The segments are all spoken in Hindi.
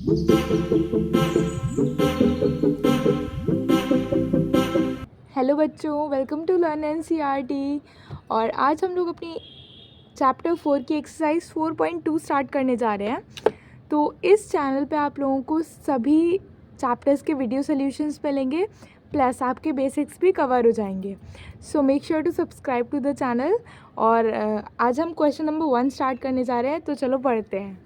हेलो बच्चों, वेलकम टू लर्न एनसीईआरटी। और आज हम लोग अपनी चैप्टर 4 की एक्सरसाइज 4.2 स्टार्ट करने जा रहे हैं। तो इस चैनल पे आप लोगों को सभी चैप्टर्स के वीडियो सॉल्यूशंस मिलेंगे, प्लस आपके बेसिक्स भी कवर हो जाएंगे। So make sure to subscribe to the channel. और आज हम क्वेश्चन नंबर 1 स्टार्ट करने जा रहे हैं, तो चलो पढ़ते हैं।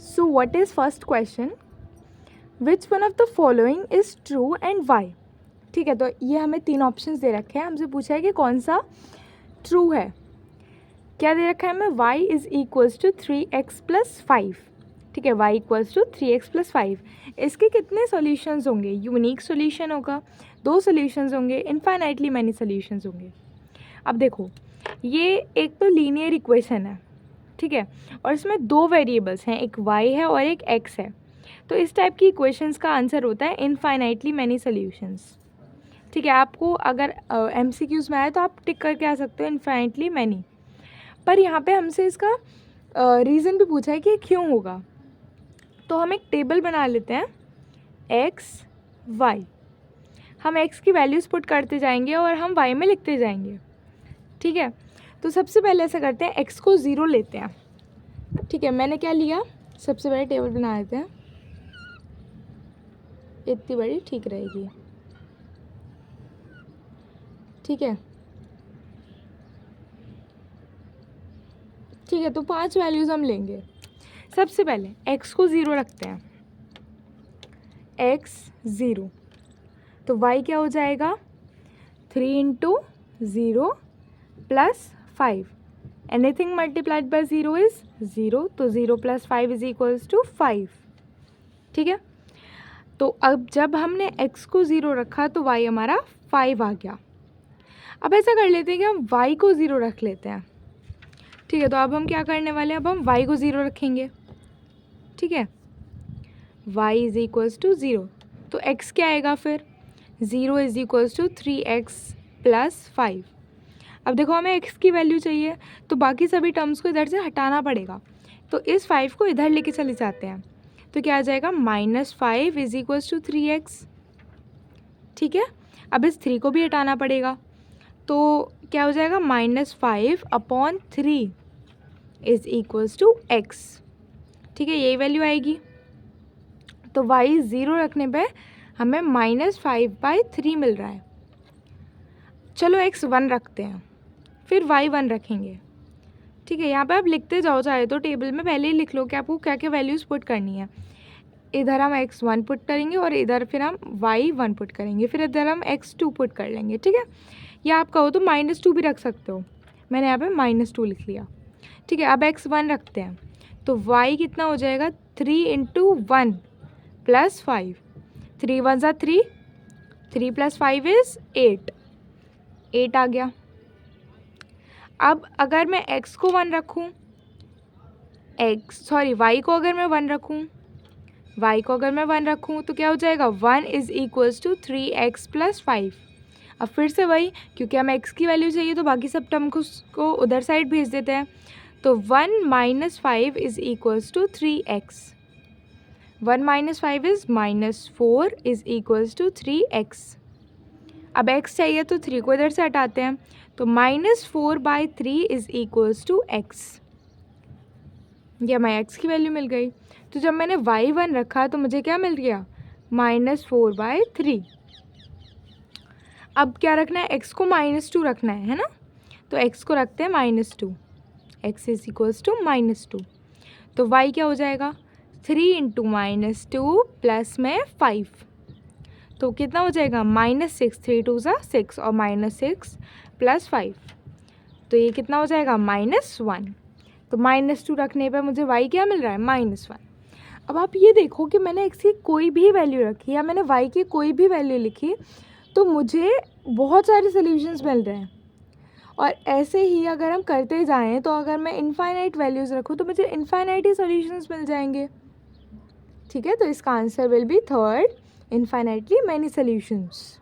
So what is first question? Which one of the following is true and why? ठीक है, तो ये हमें 3 ऑप्शंस दे रखे हैं। हमसे पूछा है कि कौन सा ट्रू है। क्या दे रखा है हमें? y is equals to 3x plus 5। ठीक है, y equals to 3x plus 5। इसके कितने सॉल्यूशंस होंगे? यूनिक सॉल्यूशन होगा, 2 सॉल्यूशंस होंगे, इनफाइनाइटली मैनी सॉल्यूशंस होंगे। अब देखो, ये एक तो लीनियर इक्वेशन है, ठीक है, और इसमें 2 वेरिएबल्स हैं, एक y है और एक x है। तो इस टाइप की इक्वेशंस का आंसर होता है इनफाइनाइटली मैनी सॉल्यूशंस। ठीक है, आपको अगर MCQs में आए तो आप टिक करके आ सकते हो इनफाइनाइटली मैनी। पर यहाँ पे हमसे इसका रीज़न भी पूछा है कि क्यों होगा। तो हम एक टेबल बना लेते हैं, x y। हम x की वैल्यूज़ पुट करते जाएंगे और हम y में लिखते जाएंगे। ठीक है, तो सबसे पहले ऐसा करते हैं, x को 0 लेते हैं। ठीक है, मैंने क्या लिया, सबसे पहले टेबल बना लेते हैं, इतनी बड़ी ठीक रहेगी। ठीक है, ठीक है, तो 5 वैल्यूज़ हम लेंगे। सबसे पहले x को 0 रखते हैं, x 0, तो y क्या हो जाएगा? 3 into 0 plus 5। Anything multiplied by 0 is 0, तो 0 प्लस 5 इज इक्वल्स टू 5। ठीक है, तो अब जब हमने x को 0 रखा तो y हमारा 5 आ गया। अब ऐसा कर लेते हैं कि हम y को 0 रख लेते हैं। ठीक है, तो अब हम क्या करने वाले हैं, अब हम y को 0 रखेंगे। ठीक है, y इज इक्वल्स टू 0, तो x क्या आएगा फिर? 0 is equals to 3x plus 5। अब देखो, हमें x की वैल्यू चाहिए, तो बाकी सभी टर्म्स को इधर से हटाना पड़ेगा। तो इस 5 को इधर लेके चले जाते हैं, तो क्या आ जाएगा? -5 इज इक्वल्स टू 3x। ठीक है, अब इस 3 को भी हटाना पड़ेगा, तो क्या हो जाएगा? -5/3 इज इक्वल्स टू x। ठीक है, यही वैल्यू आएगी। तो y 0 रखने पे हमें -5/3 मिल रहा है। चलो x 1 रखते हैं, फिर y 1 रखेंगे। ठीक है, यहाँ पे आप लिखते जाओ, चाहे तो टेबल में पहले ही लिख लो कि आपको क्या क्या वैल्यूज़ पुट करनी है। इधर हम x 1 पुट करेंगे और इधर फिर हम y 1 पुट करेंगे, फिर इधर हम x 2 पुट कर लेंगे। ठीक है, या आप कहो तो -2 भी रख सकते हो, मैंने यहाँ पे -2 लिख लिया। ठीक है, अब x 1 रखते हैं, तो y कितना हो जाएगा? 3 इंटू 1 प्लस 5। 3 1 ज़ा 3, 3 प्लस 5 इज़ 8, 8 आ गया। अब अगर मैं x को 1 रखूँ, y को अगर मैं 1 रखूँ, y को अगर मैं 1 रखूँ तो क्या हो जाएगा? 1 is equals to 3x plus 5। अब फिर से वही, क्योंकि हमें x की वैल्यू चाहिए तो बाकी सब टर्म को उधर साइड भेज देते हैं। तो 1 minus 5 is equals to 3x। 1 minus 5 is -4 is equals to 3x। अब x चाहिए तो 3 को इधर से हटाते हैं, तो -4/3 इज़ इक्वल्स टू x। ये हमें x की वैल्यू मिल गई। तो जब मैंने y 1 रखा तो मुझे क्या मिल गया? -4/3। अब क्या रखना है? x को -2 रखना है ना? तो x को रखते हैं -2, x इज़ इक्वल्स टू -2। तो y क्या हो जाएगा? 3 इंटू -2 प्लस में 5, तो कितना हो जाएगा? -6, 3 2 ज़ा 6 और -6 प्लस 5, तो ये कितना हो जाएगा? -1। तो -2 रखने पे मुझे y क्या मिल रहा है? -1। अब आप ये देखो कि मैंने x की कोई भी वैल्यू रखी या मैंने y की कोई भी वैल्यू लिखी तो मुझे बहुत सारे सॉल्यूशंस मिल रहे हैं। और ऐसे ही अगर हम करते जाएं तो अगर मैं इनफाइनाइट वैल्यूज़ रखूं तो मुझे इनफाइनाइट ही सॉल्यूशंस मिल जाएंगे। ठीक है, तो इसका answer will be third, infinitely many solutions.